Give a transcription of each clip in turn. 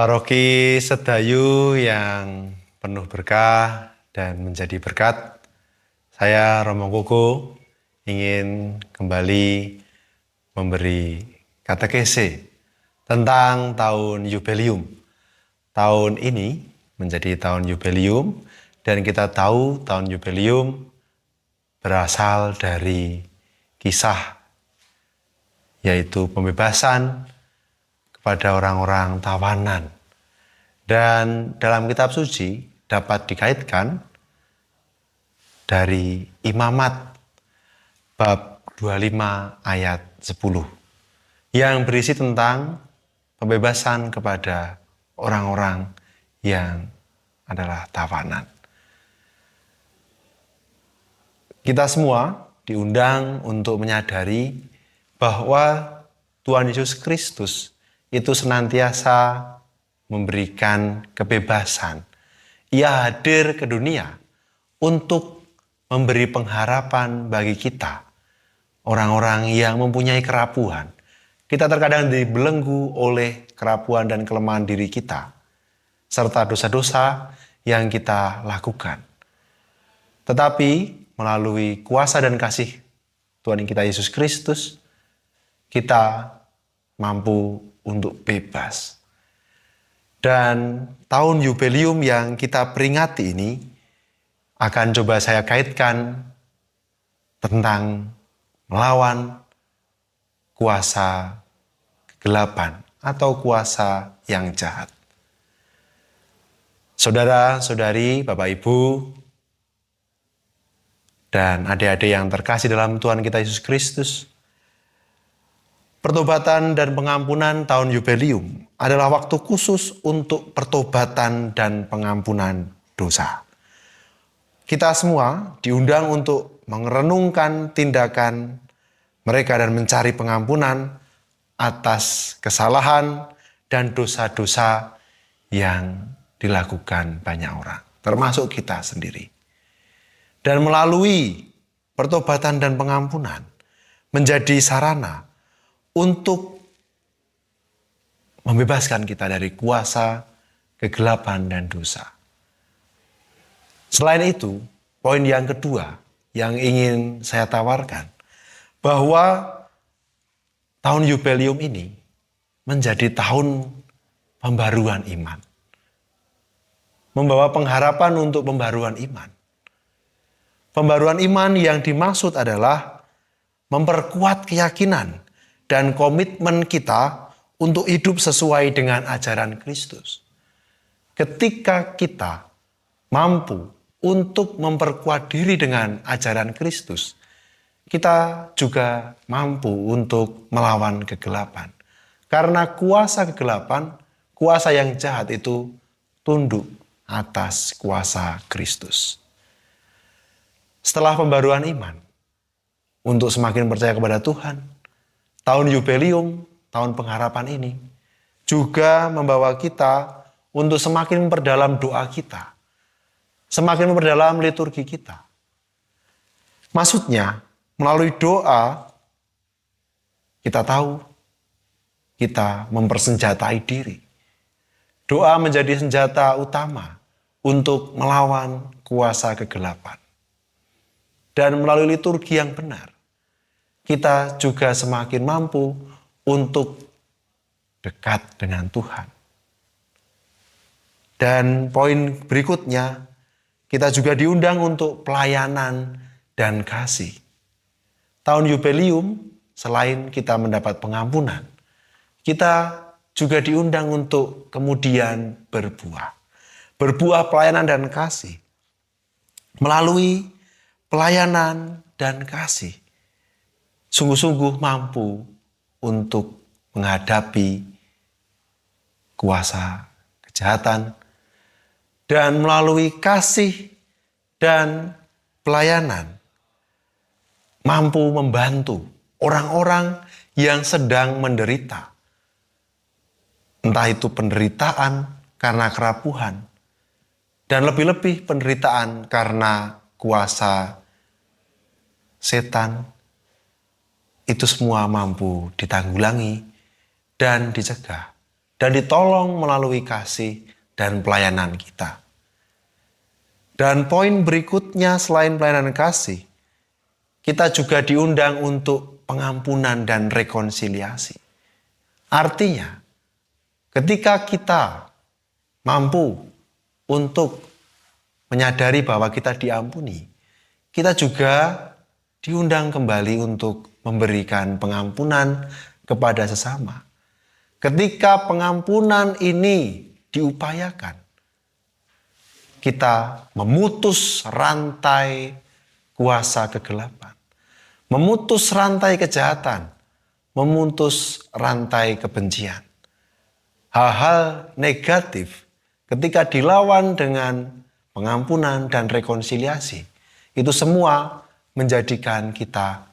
Paroki Sedayu yang penuh berkah dan menjadi berkat, saya Romo Koko ingin kembali memberi katekese tentang tahun Yubelium. Tahun ini menjadi tahun Yubelium dan kita tahu tahun Yubelium berasal dari kisah yaitu pembebasan kepada orang-orang tawanan. Dan dalam kitab suci dapat dikaitkan dari Imamat bab 25 ayat 10 yang berisi tentang pembebasan kepada orang-orang yang adalah tawanan. Kita semua diundang untuk menyadari bahwa Tuhan Yesus Kristus itu senantiasa memberikan kebebasan. Ia hadir ke dunia untuk memberi pengharapan bagi kita, orang-orang yang mempunyai kerapuhan. Kita terkadang dibelenggu oleh kerapuhan dan kelemahan diri kita, serta dosa-dosa yang kita lakukan. Tetapi melalui kuasa dan kasih Tuhan kita Yesus Kristus, kita mampu untuk bebas. Dan tahun Yubelium yang kita peringati ini akan coba saya kaitkan tentang melawan kuasa kegelapan atau kuasa yang jahat. Saudara-saudari, Bapak Ibu, dan adik-adik yang terkasih dalam Tuhan kita Yesus Kristus, pertobatan dan pengampunan tahun Yubelium adalah waktu khusus untuk pertobatan dan pengampunan dosa. Kita semua diundang untuk merenungkan tindakan mereka dan mencari pengampunan atas kesalahan dan dosa-dosa yang dilakukan banyak orang, termasuk kita sendiri. Dan melalui pertobatan dan pengampunan menjadi sarana untuk membebaskan kita dari kuasa kegelapan dan dosa. Selain itu, poin yang kedua yang ingin saya tawarkan, bahwa tahun Yubelium ini menjadi tahun pembaruan iman. Membawa pengharapan untuk pembaruan iman. Pembaruan iman yang dimaksud adalah memperkuat keyakinan dan komitmen kita untuk hidup sesuai dengan ajaran Kristus. Ketika kita mampu untuk memperkuat diri dengan ajaran Kristus, kita juga mampu untuk melawan kegelapan. Karena kuasa kegelapan, kuasa yang jahat itu tunduk atas kuasa Kristus. Setelah pembaruan iman, untuk semakin percaya kepada Tuhan, tahun Yubelium, tahun pengharapan ini, juga membawa kita untuk semakin memperdalam doa kita. Semakin memperdalam liturgi kita. Maksudnya, melalui doa, kita tahu, kita mempersenjatai diri. Doa menjadi senjata utama untuk melawan kuasa kegelapan. Dan melalui liturgi yang benar, kita juga semakin mampu untuk dekat dengan Tuhan. Dan poin berikutnya, kita juga diundang untuk pelayanan dan kasih. Tahun Yubelium, selain kita mendapat pengampunan, kita juga diundang untuk kemudian berbuah. Berbuah pelayanan dan kasih. Melalui pelayanan dan kasih, sungguh-sungguh mampu untuk menghadapi kuasa kejahatan, dan melalui kasih dan pelayanan mampu membantu orang-orang yang sedang menderita. Entah itu penderitaan karena kerapuhan, dan lebih-lebih penderitaan karena kuasa setan, itu semua mampu ditanggulangi dan dicegah dan ditolong melalui kasih dan pelayanan kita. Dan poin berikutnya selain pelayanan kasih, kita juga diundang untuk pengampunan dan rekonsiliasi. Artinya, ketika kita mampu untuk menyadari bahwa kita diampuni, kita juga diundang kembali untuk memberikan pengampunan kepada sesama. Ketika pengampunan ini diupayakan, kita memutus rantai kuasa kegelapan, memutus rantai kejahatan, memutus rantai kebencian. Hal-hal negatif ketika dilawan dengan pengampunan dan rekonsiliasi, itu semua menjadikan kita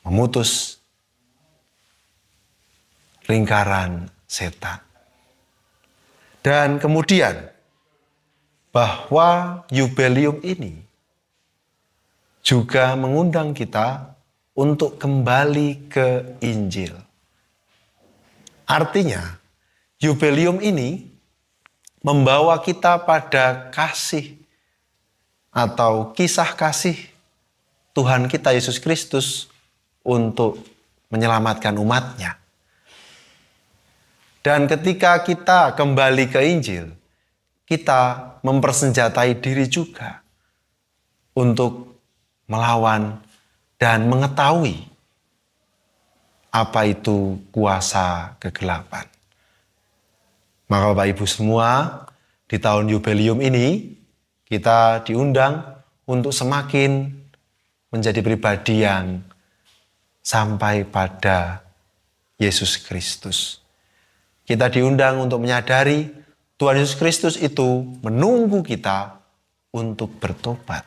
memutus lingkaran setan. Dan kemudian bahwa Yubelium ini juga mengundang kita untuk kembali ke Injil. Artinya, Yubelium ini membawa kita pada kasih atau kisah kasih Tuhan kita Yesus Kristus untuk menyelamatkan umatnya. Dan ketika kita kembali ke Injil, kita mempersenjatai diri juga untuk melawan dan mengetahui apa itu kuasa kegelapan. Maka Bapak Ibu semua, di tahun Yubelium ini kita diundang untuk semakin menjadi pribadi yang sampai pada Yesus Kristus. Kita diundang untuk menyadari Tuhan Yesus Kristus itu menunggu kita untuk bertobat.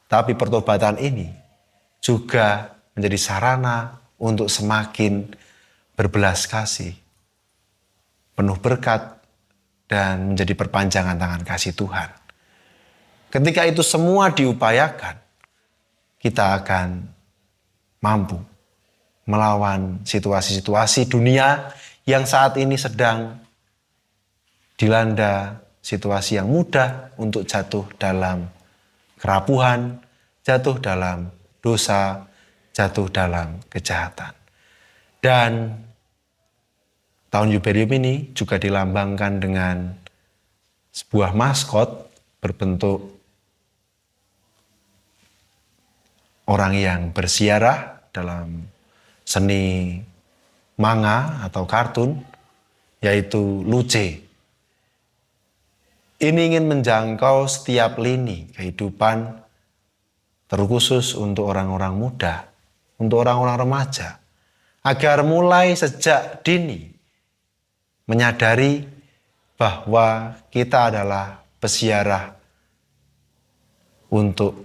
Tapi pertobatan ini juga menjadi sarana untuk semakin berbelas kasih, penuh berkat, dan menjadi perpanjangan tangan kasih Tuhan. Ketika itu semua diupayakan, kita akan mampu melawan situasi-situasi dunia yang saat ini sedang dilanda situasi yang mudah untuk jatuh dalam kerapuhan, jatuh dalam dosa, jatuh dalam kejahatan. Dan tahun Yubelium ini juga dilambangkan dengan sebuah maskot berbentuk orang yang bersiarah dalam seni manga atau kartun, yaitu Luce. Ini ingin menjangkau setiap lini kehidupan, terkhusus untuk orang-orang muda, untuk orang-orang remaja, agar mulai sejak dini menyadari bahwa kita adalah peziarah untuk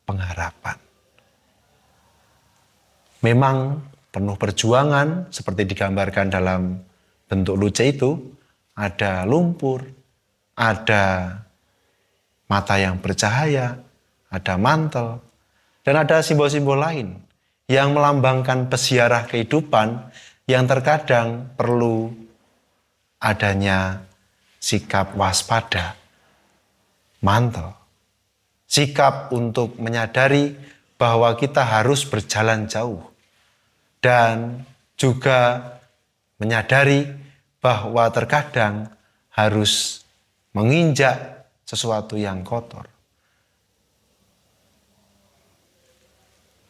pengharapan. Memang penuh perjuangan seperti digambarkan dalam bentuk Luce itu, ada lumpur, ada mata yang bercahaya, ada mantel, dan ada simbol-simbol lain yang melambangkan peziarah kehidupan yang terkadang perlu adanya sikap waspada, mantel, sikap untuk menyadari bahwa kita harus berjalan jauh, dan juga menyadari bahwa terkadang harus menginjak sesuatu yang kotor.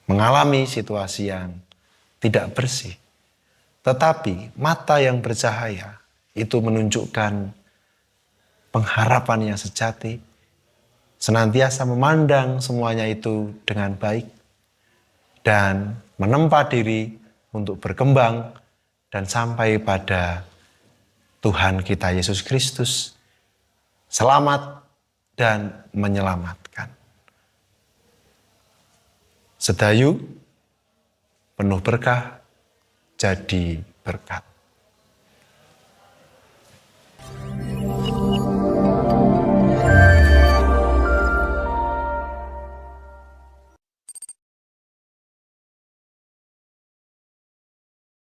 Mengalami situasi yang tidak bersih. Tetapi mata yang bercahaya itu menunjukkan pengharapan yang sejati, senantiasa memandang semuanya itu dengan baik, dan menempa diri untuk berkembang dan sampai pada Tuhan kita Yesus Kristus, selamat dan menyelamatkan. Sedayu, penuh berkah, jadi berkat.